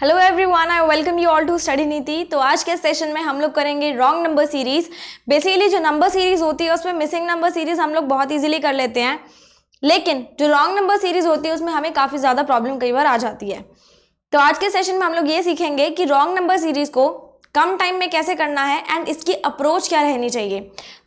Hello everyone, I welcome you all to study Niti. तो आज के सेशन में हम लोग करेंगे रॉन्ग नंबर सीरीज। बेसिकली जो नंबर सीरीज होती है उसमें मिसिंग नंबर सीरीज हम लोग बहुत इजीली कर लेते हैं, लेकिन जो रॉन्ग नंबर सीरीज होती है उसमें हमें काफ़ी ज़्यादा प्रॉब्लम कई बार आ जाती है। तो आज के सेशन में हम लोग ये सीखेंगे कि रॉन्ग नंबर सीरीज को कम टाइम में कैसे करना है एंड इसकी अप्रोच क्या रहनी चाहिए।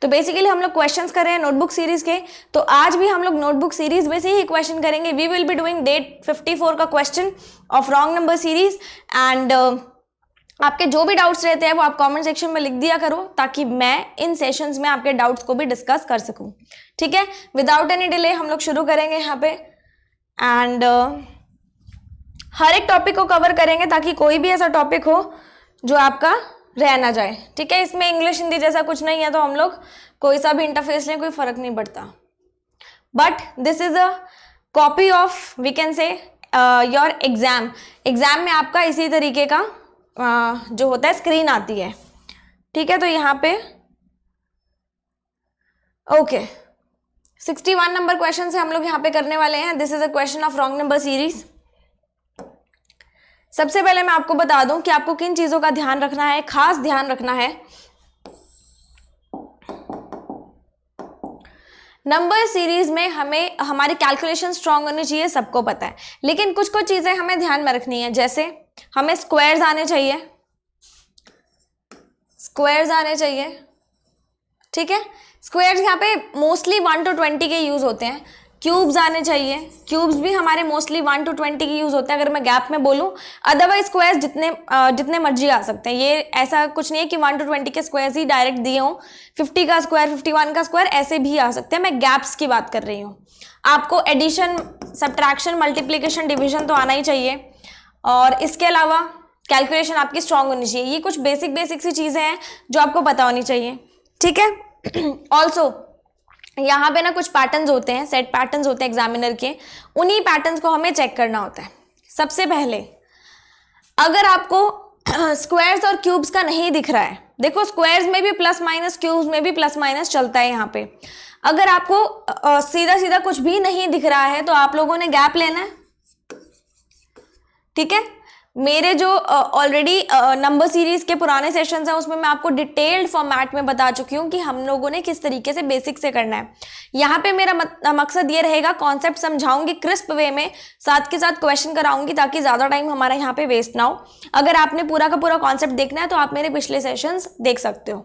तो बेसिकली हम लोग क्वेश्चंस कर रहे हैं नोटबुक सीरीज के, तो आज भी हम लोग नोटबुक सीरीज में से ही क्वेश्चन करेंगे। We will be doing date 54 का question of wrong number series and आपके जो भी डाउट्स रहते हैं वो आप कमेंट सेक्शन में लिख दिया करो ताकि मैं इन सेशंस में आपके डाउट्स को भी डिस्कस कर सकूं। ठीक है, विदाउट एनी डिले हम लोग शुरू करेंगे यहाँ पे एंड हर एक टॉपिक को कवर करेंगे ताकि कोई भी ऐसा टॉपिक हो जो आपका रह ना जाए। ठीक है, इसमें इंग्लिश हिंदी जैसा कुछ नहीं है, तो हम लोग कोई सा भी इंटरफेस लें कोई फर्क नहीं पड़ता। But this is a copy of we can say your exam. Exam में आपका इसी तरीके का जो होता है स्क्रीन आती है। ठीक है, तो यहाँ पे ओके 61 नंबर क्वेश्चन से हम लोग यहाँ पे करने वाले हैं। This is a question of wrong number series. सबसे पहले मैं आपको बता दूं कि आपको किन चीजों का ध्यान रखना है, खास ध्यान रखना है। नंबर सीरीज में हमें हमारी कैलकुलेशन स्ट्रांग होनी चाहिए, सबको पता है, लेकिन कुछ कुछ चीजें हमें ध्यान में रखनी है। जैसे हमें स्क्वायर्स आने चाहिए, स्क्वायर्स आने चाहिए। ठीक है, स्क्वायर्स यहाँ पे मोस्टली 1 to 20 के यूज होते हैं। क्यूब्स आने चाहिए, क्यूब्स भी हमारे मोस्टली 1 to 20 के यूज होते हैं अगर मैं गैप में बोलूं। अदरवाइज स्क्वायर्स जितने मर्जी आ सकते हैं। ये ऐसा कुछ नहीं है कि 1 to 20 के स्क्वायर्स ही डायरेक्ट दिए हों। 50 का स्क्वायर, 51 का स्क्वायर ऐसे भी आ सकते हैं। मैं गैप्स की बात कर रही हूँ। आपको एडिशन, सब्ट्रैक्शन, मल्टीप्लीकेशन, डिविजन तो आना ही चाहिए और इसके अलावा कैलकुलेशन आपकी स्ट्रांग होनी चाहिए। ये कुछ बेसिक सी चीजें हैं जो आपको पता होनी चाहिए। ठीक है, ऑल्सो यहाँ पे ना कुछ पैटर्न्स होते हैं, सेट पैटर्न्स होते हैं एग्जामिनर के, उन्हीं पैटर्न्स को हमें चेक करना होता है। सबसे पहले अगर आपको स्क्वायर्स और क्यूब्स का नहीं दिख रहा है, देखो स्क्वायर्स में भी प्लस माइनस, क्यूब्स में भी प्लस माइनस चलता है यहाँ पे। अगर आपको सीधा सीधा कुछ भी नहीं दिख रहा है तो आप लोगों ने गैप लेना है। ठीक है, मेरे जो ऑलरेडी नंबर सीरीज के पुराने सेशंस हैं उसमें मैं आपको डिटेल्ड फॉर्मेट में बता चुकी हूँ कि हम लोगों ने किस तरीके से बेसिक से करना है। यहाँ पे मेरा मकसद ये रहेगा, कॉन्सेप्ट समझाऊंगी क्रिस्प वे में, साथ के साथ क्वेश्चन कराऊंगी ताकि ज़्यादा टाइम हमारा यहाँ पे वेस्ट ना हो। अगर आपने पूरा का पूरा कॉन्सेप्ट देखना है तो आप मेरे पिछले सेशंस देख सकते हो।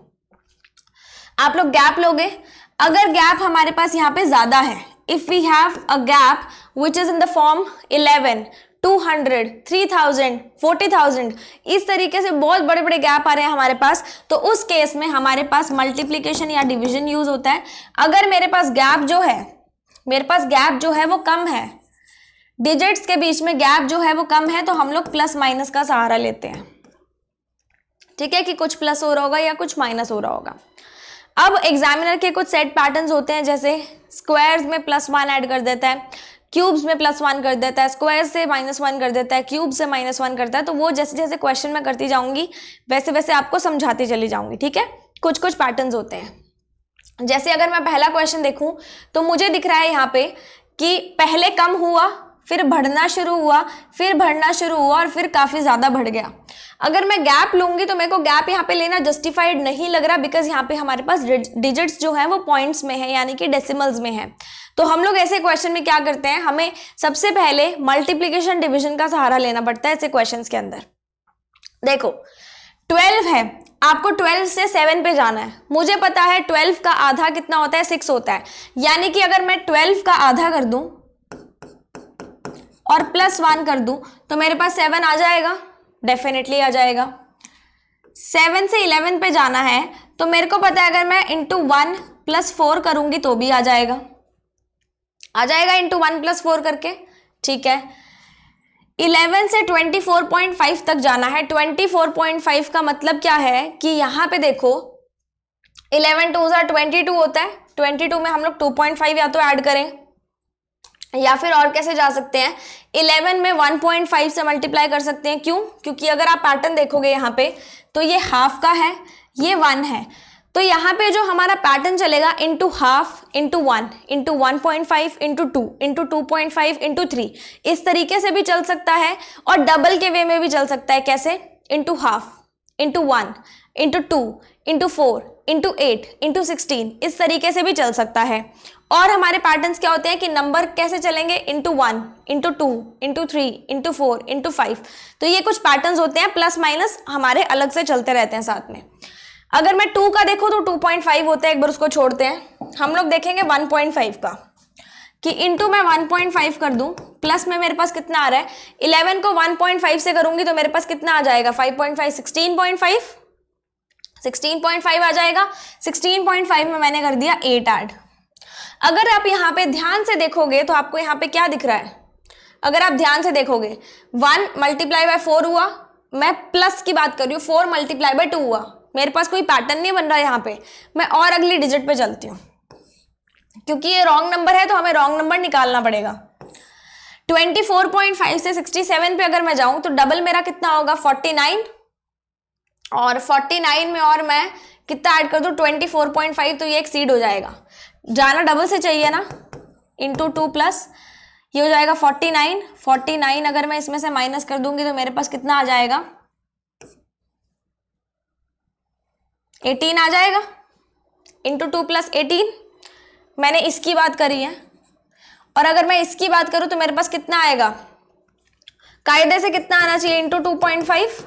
आप लोग गैप लोगे, अगर गैप हमारे पास यहाँ पे ज़्यादा है, if we have a gap which is in the form 11, 200, 3000, 40,000, इस तरीके से बहुत बड़े बड़े गैप आ रहे हैं हमारे पास, तो उस केस में हमारे पास मल्टीप्लिकेशन या डिवीजन यूज होता है। अगर मेरे पास गैप जो है वो कम है, डिजिट्स के बीच में गैप जो है वो कम है, तो हम लोग प्लस माइनस का सहारा लेते हैं। ठीक है, कि कुछ प्लस हो रहा होगा या कुछ माइनस हो रहा होगा। अब एग्जामिनर के कुछ सेट पैटर्न्स होते हैं, जैसे स्क्वायर्स में +1 ऐड कर देता है, क्यूब्स में +1 कर देता है, स्क्वायर से -1 कर देता है, क्यूब से -1 करता है। तो वो जैसे जैसे क्वेश्चन में करती जाऊंगी वैसे वैसे आपको समझाती चली जाऊंगी। ठीक है, कुछ कुछ पैटर्न्स होते हैं। जैसे अगर मैं पहला क्वेश्चन देखूं तो मुझे दिख रहा है यहाँ पे कि पहले कम हुआ, फिर बढ़ना शुरू हुआ, फिर बढ़ना शुरू हुआ और फिर काफ़ी ज़्यादा बढ़ गया। अगर मैं गैप लूंगी तो मेरे को गैप यहाँ पे लेना जस्टिफाइड नहीं लग रहा, बिकॉज यहाँ पे हमारे पास डिजिट्स जो है वो पॉइंट्स में है, यानी कि डेसिमल्स में है। तो हम लोग ऐसे क्वेश्चन में क्या करते हैं, हमें सबसे पहले मल्टीप्लिकेशन डिवीजन का सहारा लेना पड़ता है ऐसे क्वेश्चंस के अंदर। देखो 12 है, आपको 12 से 7 पे जाना है। मुझे पता है 12 का आधा कितना होता है, 6 होता है, यानी कि अगर मैं 12 का आधा कर दूं और +1 कर दूं तो मेरे पास 7 आ जाएगा, डेफिनेटली आ जाएगा। 7 से 11 पे जाना है तो मेरे को पता है अगर मैं इंटू 1 + 4 करूंगी तो भी आ जाएगा इंटू 1 + 4 करके। ठीक है, 11 से 24.5 तक जाना है। 24.5 का मतलब क्या है कि यहाँ पे देखो 11 2 22 होता है, 22 में हम लोग 2.5 या तो ऐड करें या फिर और कैसे जा सकते हैं, 11 में 1.5 से मल्टीप्लाई कर सकते हैं। क्यों? क्योंकि अगर आप पैटर्न देखोगे यहाँ पे तो ये हाफ का है, ये 1 है, तो यहाँ पे जो हमारा पैटर्न चलेगा into half, into 1, into 1.5, into 2, into 2.5, into 3, इस तरीके से भी चल सकता है और डबल के वे में भी चल सकता है। कैसे? Into half, into 1, into 2, into 4, into 8, into 16, इस तरीके से भी चल सकता है। और हमारे पैटर्न्स क्या होते हैं कि नंबर कैसे चलेंगे? Into 1, into 2, into 3, into 4, into 5। तो ये कुछ पैटर्न्स होते हैं, प्लस माइनस हमारे अलग से चलते रहते हैं साथ में। अगर मैं 2 का देखूं तो 2.5 होता है, एक बार उसको छोड़ते हैं। हम लोग देखेंगे 1.5 का, कि इंटू मैं 1.5 कर दूं, प्लस में मेरे पास कितना आ रहा है? 11 को 1.5 से करूंगी तो मेरे पास कितना आ जाएगा? 5.5, 16.5, 16.5 आ जाएगा। 16.5 में मैंने कर दिया 8 ऐड। अगर आप यहाँ पे ध्यान से देखोगे तो आपको यहाँ पे क्या दिख रहा है? अगर आप ध्यान से देखोगे 1 मल्टीप्लाई बाय 4 हुआ, मैं प्लस की बात कर रही हूँ, 4 मल्टीप्लाई बाय 2 हुआ, मेरे पास कोई पैटर्न नहीं बन रहा है यहाँ पे। मैं और अगली डिजिट पे चलती हूँ, क्योंकि ये रॉन्ग नंबर है तो हमें रॉन्ग नंबर निकालना पड़ेगा। 24.5 से 67 पे अगर मैं जाऊं तो डबल मेरा कितना होगा? 49, और 49 में और मैं कितना ऐड कर दूं? 24.5, तो ये एक्सीड हो जाएगा। जाना डबल से चाहिए ना, इंटू 2 प्लस ये हो जाएगा 49। 49 अगर मैं इसमें से माइनस कर दूंगी तो मेरे पास कितना आ जाएगा? 18 आ जाएगा। इंटू 2 प्लस 18, मैंने इसकी बात करी है। और अगर मैं इसकी बात करूं तो मेरे पास कितना आएगा? कायदे से कितना आना चाहिए? इंटू 2.5,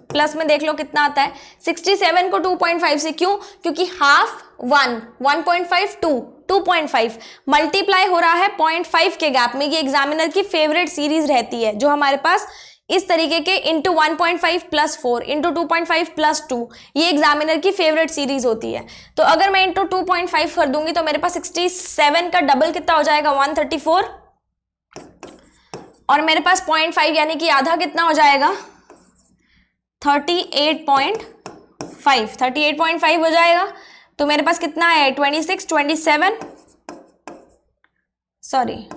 प्लस में देख लो कितना आता है। 67 को 2.5 से, क्यों? क्योंकि हाफ 1, 1.5 2, 2.5 मल्टीप्लाई हो रहा है 0.5 के गैप में। ये एग्जामिनर की फेवरेट सीरीज रहती है, जो हमारे पास इस तरीके के इंटू 1.5 प्लस 4, इंटू 2.5 प्लस 2, ये एग्जामिनर की फेवरेट सीरीज होती है। तो अगर मैं इंटू 2.5 कर दूंगी तो मेरे पास 67 का डबल कितना हो जाएगा? 134, और मेरे पास 0.5 यानी कि आधा कितना हो जाएगा? 38.5, 38.5 हो जाएगा। तो मेरे पास कितना है? 26, 27, सॉरी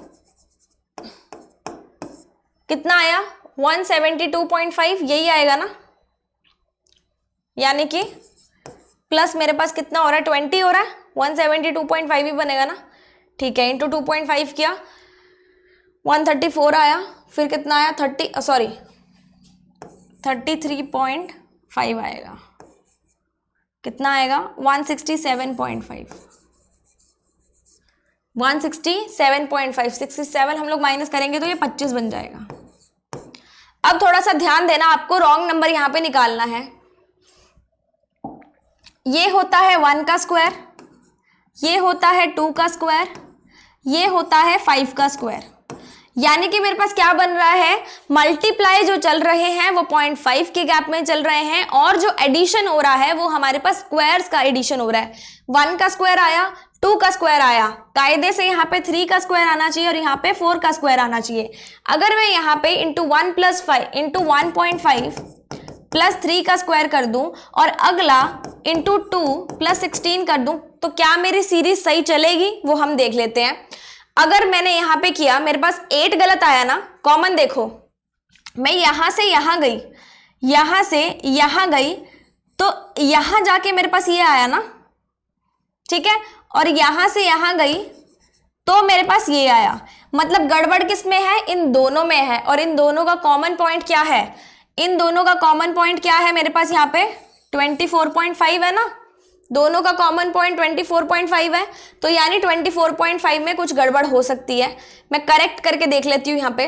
कितना आया? 172.5, यही आएगा ना, यानी कि प्लस मेरे पास कितना हो रहा है? 20 हो रहा है, 172.5 ही बनेगा ना। ठीक है, इंटू 2.5 किया, 134 आया, फिर कितना आया? 33.5 आएगा। कितना आएगा? 167.5, 167.5, 67 हम लोग माइनस करेंगे तो ये 25 बन जाएगा। अब थोड़ा सा ध्यान देना, आपको रॉन्ग नंबर यहां पे निकालना है। ये होता है 1 का स्क्वायर, ये होता है 2 का स्क्वायर, ये होता है 5 का स्क्वायर। यानी कि मेरे पास क्या बन रहा है? मल्टीप्लाई जो चल रहे हैं वो 0.5 के गैप में चल रहे हैं, और जो एडिशन हो रहा है वो हमारे पास स्क्वायर्स का एडिशन हो रहा है। 1 का स्क्वायर आया, 2 का स्क्वायर आया, कायदे से यहाँ पे 3 का स्क्वायर आना चाहिए और यहाँ पे 4 का स्क्वायर आना चाहिए। अगर मैं यहाँ पे इंटू 1 प्लस 5 इंटू 1.5 प्लस 3 का स्क्वायर कर दूं और अगला इंटू 2 प्लस 16 कर दूं, तो क्या मेरी सीरीज सही चलेगी? वो हम देख लेते हैं। अगर मैंने यहां पे किया, मेरे पास 8 गलत आया ना, कॉमन देखो, मैं यहां से यहां गई, यहां से यहां गई, तो यहां जाके मेरे पास ये आया ना, ठीक है, और यहां से यहां गई तो मेरे पास ये आया। मतलब गड़बड़ किस में है? इन दोनों में है। और इन दोनों का कॉमन पॉइंट क्या है? इन दोनों का कॉमन पॉइंट क्या है? मेरे पास यहाँ पे 24.5 है ना, दोनों का कॉमन पॉइंट 24.5 है, तो यानी 24.5 में कुछ गड़बड़ हो सकती है। मैं करेक्ट करके देख लेती हूँ यहाँ पे।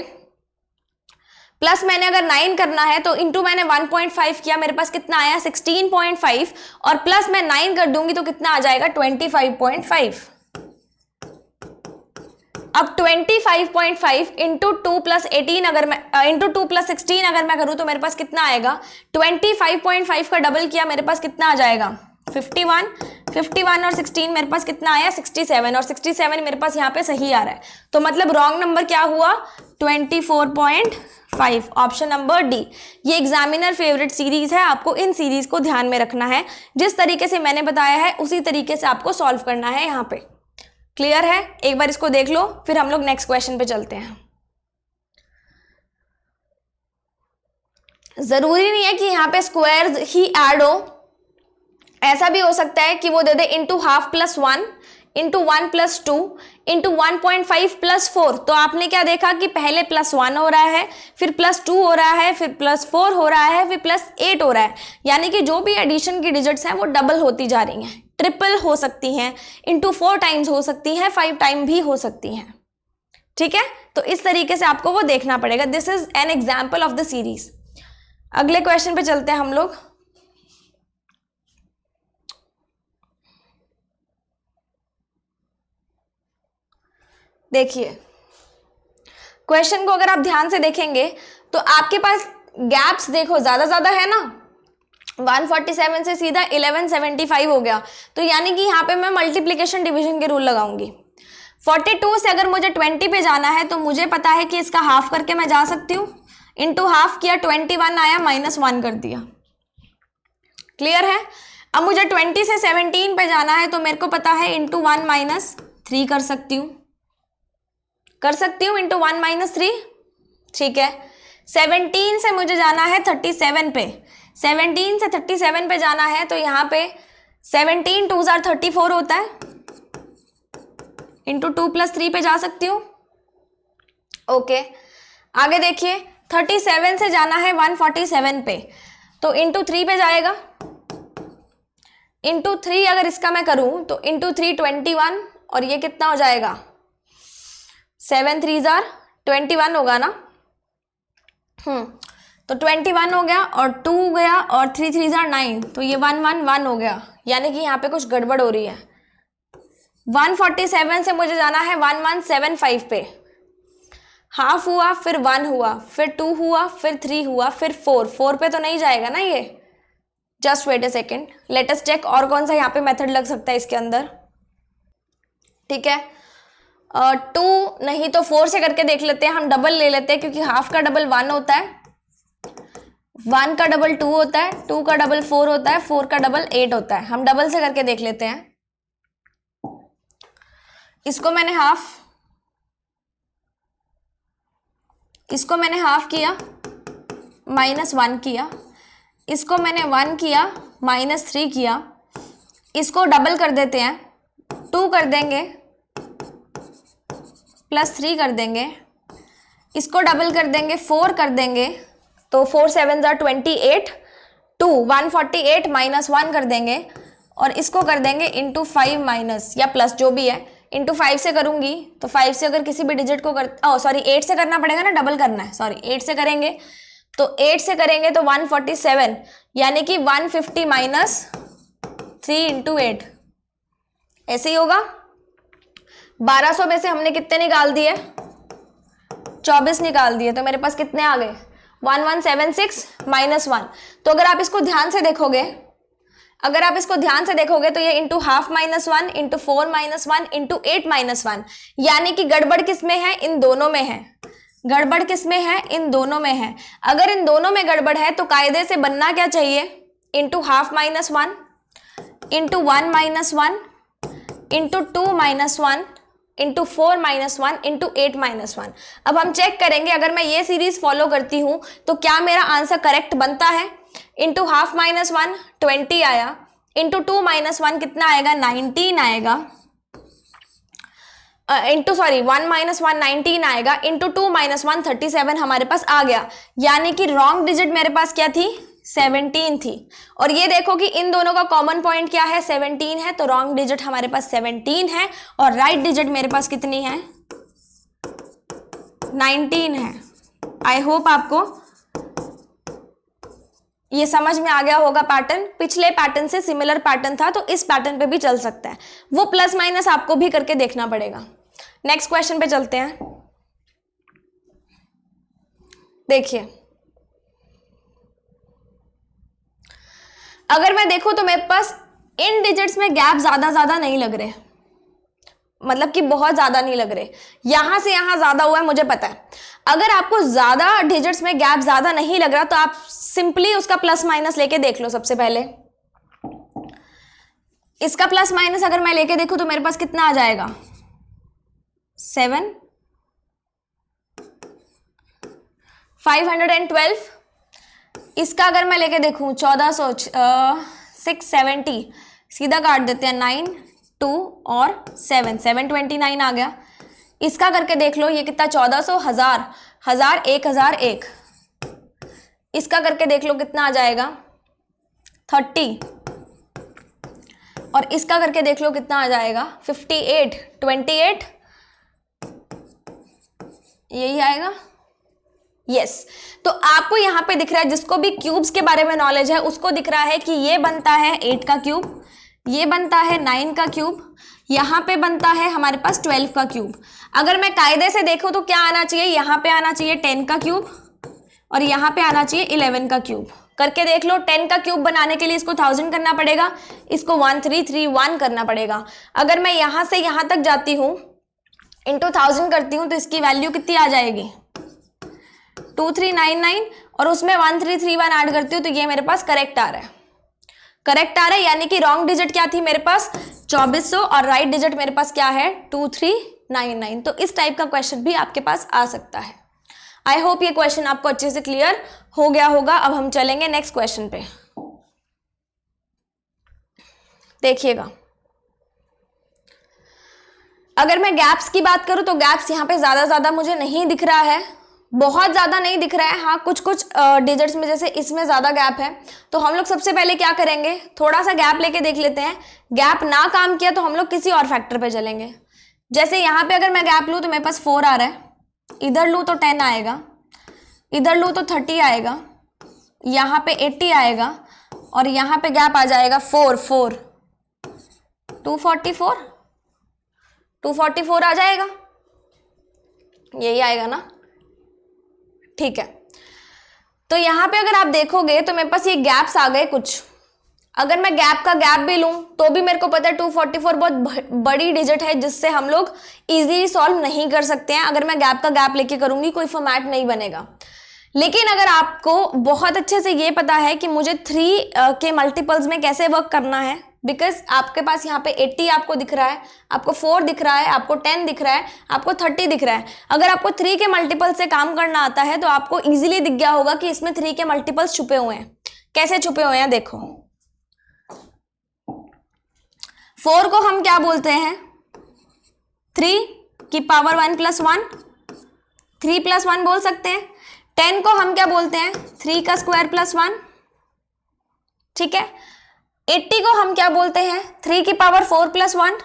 प्लस मैंने अगर 9 करना है तो इंटू मैंने 1.5 किया, मेरे पास कितना आया? 16.5, और प्लस मैं 9 कर दूंगी तो कितना आ जाएगा? 25.5। अब 25.5 इंटू 2 प्लस 18 अगर मैं इंटू 2 प्लस 16 अगर मैं करूँ तो मेरे पास कितना आएगा? 25.5 का डबल किया, मेरे पास कितना आ जाएगा? 51, 51 और 16 मेरे पास कितना आया? 67, और 67 मेरे पास यहाँ पे सही आ रहा है। तो मतलब रॉन्ग नंबर क्या हुआ? 24.5, ऑप्शन नंबर डी। ये एग्जामिनर फेवरेट सीरीज है, आपको इन सीरीज को ध्यान में रखना है। जिस तरीके से मैंने बताया है उसी तरीके से आपको सॉल्व करना है। यहाँ पे क्लियर है? एक बार इसको देख लो, फिर हम लोग नेक्स्ट क्वेश्चन पे चलते हैं। जरूरी नहीं है कि यहाँ पे स्क्वायर्स ही ऐड हो, ऐसा भी हो सकता है कि वो दे दे into half plus 1 into 1 plus 2 into 1.5 plus 4। तो आपने क्या देखा कि पहले प्लस 1 हो रहा है, फिर प्लस 2 हो रहा है, फिर प्लस 4 हो रहा है, फिर प्लस 8 हो रहा है। यानी कि जो भी एडिशन की डिजिट्स हैं वो डबल होती जा रही हैं, ट्रिपल हो सकती हैं, इंटू 4 टाइम्स हो सकती हैं, 5 टाइम भी हो सकती हैं। ठीक है, तो इस तरीके से आपको वो देखना पड़ेगा। This is an example of the series. अगले क्वेश्चन पे चलते हैं हम लोग। देखिए क्वेश्चन को अगर आप ध्यान से देखेंगे तो आपके पास गैप्स देखो ज्यादा है ना, 147 से सीधा 1175 हो गया। तो यानी कि यहाँ पे मैं मल्टीप्लिकेशन डिवीजन के रूल लगाऊंगी। 42 से अगर मुझे 20 पे जाना है तो मुझे पता है कि इसका हाफ करके मैं जा सकती हूँ, इंटू हाफ किया 21 आया, -1 कर दिया। क्लियर है? अब मुझे 20 से 17 पे जाना है तो मेरे को पता है इंटू 1 -3 कर सकती हूँ, इंटू 1 -3। ठीक है, 17 से मुझे जाना है 37 पे, 17 से 37 पे जाना है तो यहाँ पे 17 2 34 होता है, इंटू 2 + 3 पे जा सकती हूँ। ओके, आगे देखिए 37 से जाना है 147 पे तो इंटू 3 पे जाएगा, इंटू 3 अगर इसका मैं करूं तो इंटू 3 21 और ये कितना हो जाएगा, 7 3 21 होगा ना। तो 21 हो गया और 2 गया और 3 3 9, तो ये 1 1 1 हो गया। यानी कि यहाँ पे कुछ गड़बड़ हो रही है। 147 से मुझे जाना है 1175 पे, हाफ हुआ, फिर 1 हुआ, फिर 2 हुआ, फिर 3 हुआ, फिर 4 पे तो नहीं जाएगा ना ये। जस्ट वेट ए सेकेंड, लेट अस चेक और कौन सा यहाँ पे मेथड लग सकता है इसके अंदर। ठीक है, 2 नहीं तो 4 से करके देख लेते हैं, हम डबल ले लेते हैं क्योंकि हाफ का डबल 1 होता है, 1 का डबल 2 होता है, 2 का डबल 4 होता है, 4 का डबल 8 होता है। हम डबल से करके देख लेते हैं। इसको मैंने हाफ किया, -1 किया, इसको मैंने 1 किया, -3 किया, इसको डबल कर देते हैं, 2 कर देंगे, +3 कर देंगे, इसको डबल कर देंगे, 4 कर देंगे, तो 4 7 28, 2 148 -1 कर देंगे और इसको कर देंगे इंटू 5 माइनस या प्लस जो भी है, इंटू 5 से करूंगी तो 5 से अगर किसी भी डिजिट को 8 से करना पड़ेगा ना, डबल करना है, 8 से करेंगे तो 8 से करेंगे तो 147, यानी कि 150 -3 इंटू 8 ऐसे ही होगा। 1200 में से हमने कितने निकाल दिए, 24 निकाल दिए, तो मेरे पास कितने आ गए, 1176 -1। तो अगर आप इसको ध्यान से देखोगे तो ये इंटू हाफ -1 इंटू 4 -1 इंटू 8 -1, यानी कि गड़बड़ किस में है, इन दोनों में है। गड़बड़ किस में है, इन दोनों में है। अगर इन दोनों में गड़बड़ है तो कायदे से बनना क्या चाहिए, into half -1 into 1 -1 into 2 -1 into 4 -1 into 8 -1। अब हम चेक करेंगे अगर मैं ये सीरीज फॉलो करती हूं तो क्या मेरा आंसर करेक्ट बनता है। इंटू हाफ -1 20 आया, इंटू 2 -1 कितना आएगा, 19 आएगा, इंटू 1 -1 19 आएगा, इंटू 2 -1 37 हमारे पास आ गया। यानी कि रॉन्ग डिजिट मेरे पास क्या थी, 17 थी। और ये देखो कि इन दोनों का कॉमन पॉइंट क्या है, 17 है, तो रॉन्ग डिजिट हमारे पास 17 है और राइट डिजिट मेरे पास कितनी है, 19 है। आई होप आपको ये समझ में आ गया होगा पैटर्न। पिछले पैटर्न से सिमिलर पैटर्न था तो इस पैटर्न पे भी चल सकता है, वो प्लस माइनस आपको भी करके देखना पड़ेगा। नेक्स्ट क्वेश्चन पे चलते हैं। देखिए अगर मैं देखूं तो मेरे पास इन डिजिट्स में गैप ज्यादा नहीं लग रहे, मतलब कि बहुत ज्यादा नहीं लग रहे, यहां से यहां ज्यादा हुआ है मुझे पता है। अगर आपको ज्यादा डिजिट्स में गैप ज्यादा नहीं लग रहा तो आप सिंपली उसका प्लस माइनस लेके देख लो। सबसे पहले इसका प्लस माइनस अगर मैं लेके देखूं तो मेरे पास कितना आ जाएगा, 7 512। इसका अगर मैं लेके देखूं 1400 670, सीधा काट देते हैं 9, 2 और 7, 729 आ गया। इसका करके देख लो ये कितना 1400, 1000, 1000, 1001। इसका करके देख लो कितना आ जाएगा 30, और इसका करके देख लो कितना आ जाएगा 58, 28, यही आएगा। यस तो आपको यहाँ पे दिख रहा है, जिसको भी क्यूब्स के बारे में नॉलेज है उसको दिख रहा है कि ये बनता है 8 का क्यूब, ये बनता है 9 का क्यूब, यहाँ पे बनता है हमारे पास 12 का क्यूब। अगर मैं कायदे से देखूं तो क्या आना चाहिए, यहाँ पे आना चाहिए 10 का क्यूब और यहाँ पे आना चाहिए 11 का क्यूब। करके देख लो, 10 का क्यूब बनाने के लिए इसको 1000 करना पड़ेगा, इसको 1331 करना पड़ेगा। अगर मैं यहाँ से यहाँ तक जाती हूँ इंटू 1000 करती हूँ तो इसकी वैल्यू कितनी आ जाएगी 2399, और उसमें 1331 ऐड करती हूँ तो ये मेरे पास करेक्ट आ रहा है, करेक्ट आ रहा है। यानी कि रॉन्ग डिजिट क्या थी मेरे पास 2400 और राइट डिजिट मेरे पास क्या है 2399। तो इस टाइप का क्वेश्चन भी आपके पास आ सकता है। आई होप ये क्वेश्चन आपको अच्छे से क्लियर हो गया होगा। अब हम चलेंगे नेक्स्ट क्वेश्चन पे। देखिएगा, अगर मैं गैप्स की बात करूं तो गैप्स यहाँ पे ज्यादा मुझे नहीं दिख रहा है, बहुत ज्यादा नहीं दिख रहा है। हाँ कुछ डिजिट्स में जैसे इसमें ज्यादा गैप है, तो हम लोग सबसे पहले क्या करेंगे, थोड़ा सा गैप लेके देख लेते हैं। गैप ना काम किया तो हम लोग किसी और फैक्टर पे चलेंगे। जैसे यहाँ पे अगर मैं गैप लूँ तो मेरे पास 4 आ रहा है, इधर लूँ तो 10 आएगा, इधर लूँ तो 30 आएगा, यहाँ पे 80 आएगा, और यहाँ पे गैप आ जाएगा 4, 244 आ जाएगा, यही आएगा ना, ठीक है। तो यहाँ पे अगर आप देखोगे तो मेरे पास ये गैप्स आ गए कुछ। अगर मैं गैप का गैप भी लूं तो भी मेरे को पता है 244 बहुत बड़ी डिजिट है जिससे हम लोग इजीली सॉल्व नहीं कर सकते हैं। अगर मैं गैप का गैप लेके करूंगी कोई फॉर्मेट नहीं बनेगा। लेकिन अगर आपको बहुत अच्छे से ये पता है कि मुझे 3 के मल्टीपल्स में कैसे वर्क करना है, बिकॉज आपके पास यहाँ पे 80 आपको दिख रहा है, आपको 4 दिख रहा है, आपको 10 दिख रहा है, आपको 30 दिख रहा है। अगर आपको 3 के मल्टीपल से काम करना आता है तो आपको इजीली दिख गया होगा कि इसमें 3 के मल्टीपल्स छुपे हुए हैं। कैसे छुपे हुए हैं देखो, 4 को हम क्या बोलते हैं 3 की पावर 1 + 1, 3 + 1 बोल सकते हैं। 10 को हम क्या बोलते हैं 3 का स्क्वायर + 1, ठीक है। 80 को हम क्या बोलते हैं 3 की पावर 4 + 1,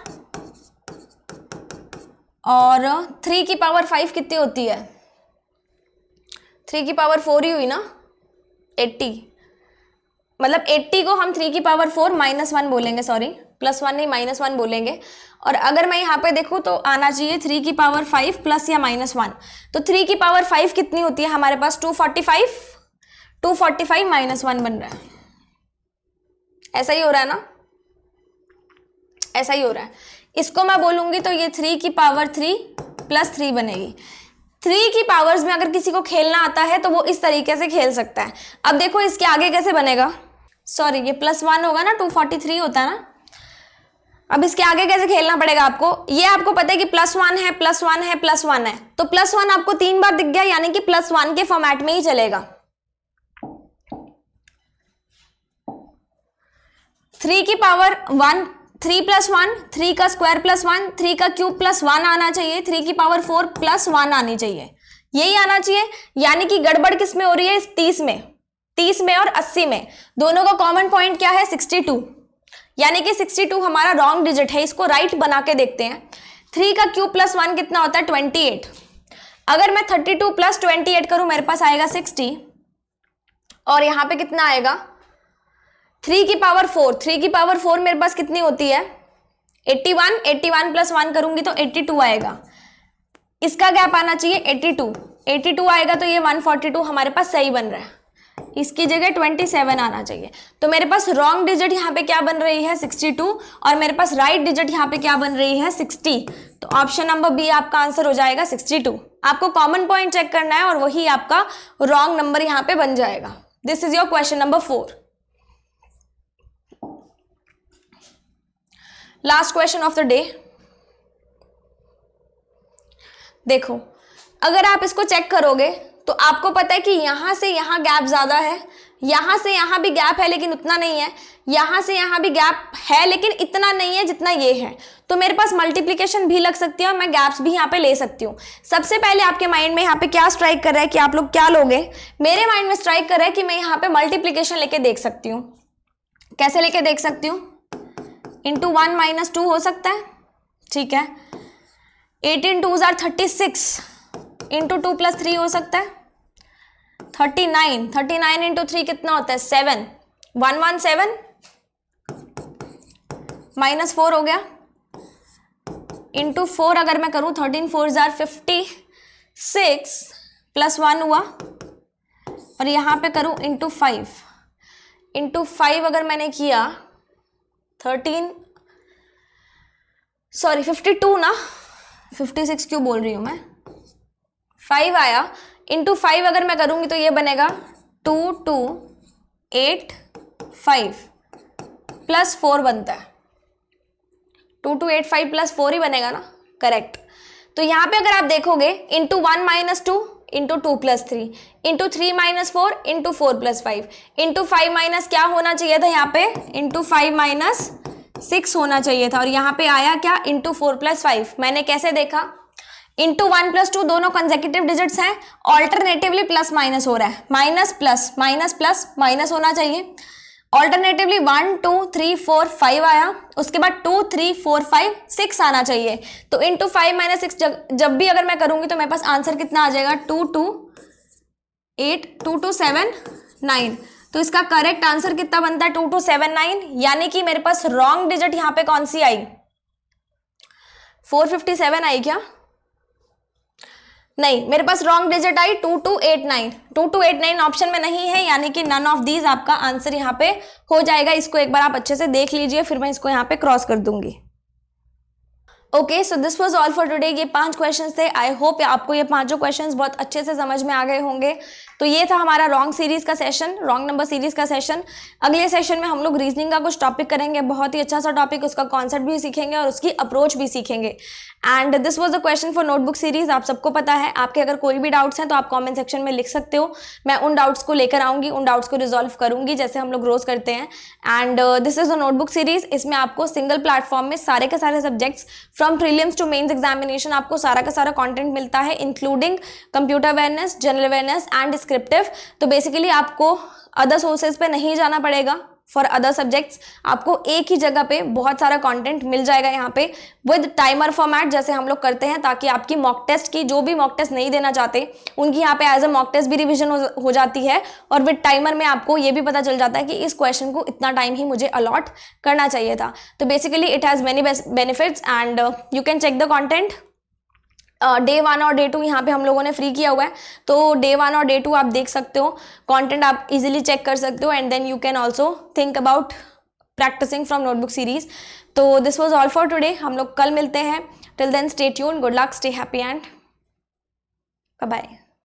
और 3 की पावर 5 कितनी होती है 3 की पावर 4 ही हुई ना 80, मतलब 80 को हम 3 की पावर 4 -1 बोलेंगे, सॉरी +1 नहीं -1 बोलेंगे। और अगर मैं यहाँ पे देखूँ तो आना चाहिए 3 की पावर 5 प्लस या -1, तो 3 की पावर 5 कितनी होती है हमारे पास 245 -1 बन रहा है। ऐसा ही हो रहा है ना, ऐसा ही हो रहा है। इसको मैं बोलूंगी तो ये 3 की पावर 3 + 3 बनेगी। 3 की पावर्स में अगर किसी को खेलना आता है तो वो इस तरीके से खेल सकता है। अब देखो इसके आगे कैसे बनेगा, सॉरी ये +1 होगा ना, 243 होता है ना। अब इसके आगे कैसे खेलना पड़ेगा आपको, ये आपको पता है कि +1 है, +1 है, +1 है, तो +1 आपको 3 बार दिख गया, यानी कि +1 के फॉर्मेट में ही चलेगा। 3 की पावर 1, 3 + 1, 3 का स्क्वायर +1, 3 का क्यूब +1 आना चाहिए, 3 की पावर 4 +1 आनी चाहिए, यही आना चाहिए। यानी कि गड़बड़ किस में हो रही है इस 30 में और 80 में, दोनों का कॉमन पॉइंट क्या है 62, यानी कि 62 हमारा रॉन्ग डिजिट है। इसको राइट बना के देखते हैं। 3 का क्यूब +1 कितना होता है 28। अगर मैं 32 + 28 करूं मेरे पास आएगा 60, और यहां पे कितना आएगा 3 की पावर 4, 3 की पावर 4 मेरे पास कितनी होती है 81, 81 + 1 करूंगी तो 82 आएगा। इसका गैप आना चाहिए 82 आएगा, तो ये 142 हमारे पास सही बन रहा है। इसकी जगह 27 आना चाहिए। तो मेरे पास रॉन्ग डिजिट यहाँ पे क्या बन रही है 62, और मेरे पास राइट डिजिट यहाँ पे क्या बन रही है 60। तो ऑप्शन नंबर बी आपका आंसर हो जाएगा 62। आपको कॉमन पॉइंट चेक करना है और वही आपका रॉन्ग नंबर यहाँ पे बन जाएगा। This is your question number 4। Last question of the day. देखो अगर आप इसको चेक करोगे तो आपको पता है कि यहां से यहां गैप ज्यादा है, यहाँ से यहाँ भी गैप है लेकिन उतना नहीं है, यहाँ से यहाँ भी गैप है लेकिन इतना नहीं है जितना ये है। तो मेरे पास मल्टीप्लिकेशन भी लग सकती है और मैं गैप्स भी यहाँ पे ले सकती हूँ। सबसे पहले आपके माइंड में यहाँ पे क्या स्ट्राइक कर रहा है कि आप लोग क्या लोगे? मेरे माइंड में स्ट्राइक कर रहा है कि मैं यहाँ पे मल्टीप्लिकेशन लेके देख सकती हूँ। कैसे लेके देख सकती हूँ? इंटू 1 - 2 हो सकता है, ठीक है। 18 2s are 36 इंटू 2 + 3 हो सकता है 39। 39 इंटू 3 कितना होता है? 7। 117 -4 हो गया। इंटू 4 अगर मैं करूं 13 4s are 56 + 1 हुआ। और यहां पे करूं इंटू 5। इंटू 5 अगर मैंने किया 52 ना, 56 क्यों बोल रही हूं मैं, 5 आया। इंटू 5 अगर मैं करूंगी तो ये बनेगा 2285 + 4 बनता है। 2285 + 4 ही बनेगा ना, करेक्ट। तो यहाँ पे अगर आप देखोगे into 1 - 2 into 2 + 3 into 3 - 4 into 4 + 5 into 5 minus क्या होना चाहिए था यहाँ पे? इंटू 5 - 6 होना चाहिए था। और यहाँ पे आया क्या? इंटू 4 + 5। मैंने कैसे देखा? इंटू 1 + 2 दोनों कंसेक्यूटिव डिजिट्स हैं, ऑल्टरनेटिवली प्लस माइनस हो रहा है, minus plus minus plus minus होना चाहिए। ऑल्टरनेटिवली 1 2 3 4 5 आया, उसके बाद 2 3 4 5 6 आना चाहिए। तो इंटू 5 - 6 जब भी अगर मैं करूंगी तो मेरे पास आंसर कितना आ जाएगा? 2 2 8 2 2 7 9। तो इसका करेक्ट आंसर कितना बनता है? 2 2 7 9। यानी कि मेरे पास रॉन्ग डिजिट यहां पे कौन सी आई? 457 आई क्या? नहीं, मेरे पास रॉन्ग डिजिट आई 2289। 2289 ऑप्शन में नहीं है, यानी कि नन ऑफ दीज आपका आंसर यहाँ पे हो जाएगा। इसको एक बार आप अच्छे से देख लीजिए, फिर मैं इसको यहाँ पे क्रॉस कर दूंगी। Okay, so this was all for today. ये 5 क्वेश्चंस थे। आई होप आपको ये 5 क्वेश्चंस बहुत अच्छे से समझ में आ गए होंगे। तो ये था हमारा रॉन्ग सीरीज का सेशन, रॉन्ग नंबर सीरीज का सेशन। अगले सेशन में हम लोग रीजनिंग का कुछ टॉपिक करेंगे, बहुत ही अच्छा सा टॉपिक, उसका कॉन्सेप्ट भी सीखेंगे और उसकी अप्रोच भी सीखेंगे। And this was the question for notebook series. आप सबको पता है, आपके अगर कोई भी डाउट्स हैं तो आप कॉमेंट सेक्शन में लिख सकते हो। मैं उन डाउट्स को लेकर आऊंगी, उन डाउट्स को रिजॉल्व करूंगी जैसे हम लोग रोज करते हैं। And this is the notebook series. इसमें आपको सिंगल प्लेटफॉर्म में सारे के सारे subjects from prelims to mains examination आपको सारा का सारा कंटेंट मिलता है, including computer awareness, general awareness and descriptive. तो बेसिकली आपको अदर सोर्सेज पे नहीं जाना पड़ेगा फॉर अदर सब्जेक्ट्स। आपको एक ही जगह पे बहुत सारा कंटेंट मिल जाएगा यहाँ पे विद टाइमर फॉर्मेट, जैसे हम लोग करते हैं, ताकि आपकी मॉक टेस्ट की जो भी मॉक टेस्ट नहीं देना चाहते उनकी यहाँ पे एज अ मॉक टेस्ट भी रिविजन हो जाती है। और विद टाइमर में आपको ये भी पता चल जाता है कि इस क्वेश्चन को इतना टाइम ही मुझे अलॉट करना चाहिए था। तो basically it has many benefits and you can check the content. Day 1 और डे 2 यहाँ पे हम लोगों ने फ्री किया हुआ है, तो डे 1 और डे 2 आप देख सकते हो, कंटेंट आप इजीली चेक कर सकते हो and then you can also think about practising from notebook series. तो this was all for today. हम लोग कल मिलते हैं। Till then stay tuned, good luck, stay happy and bye bye.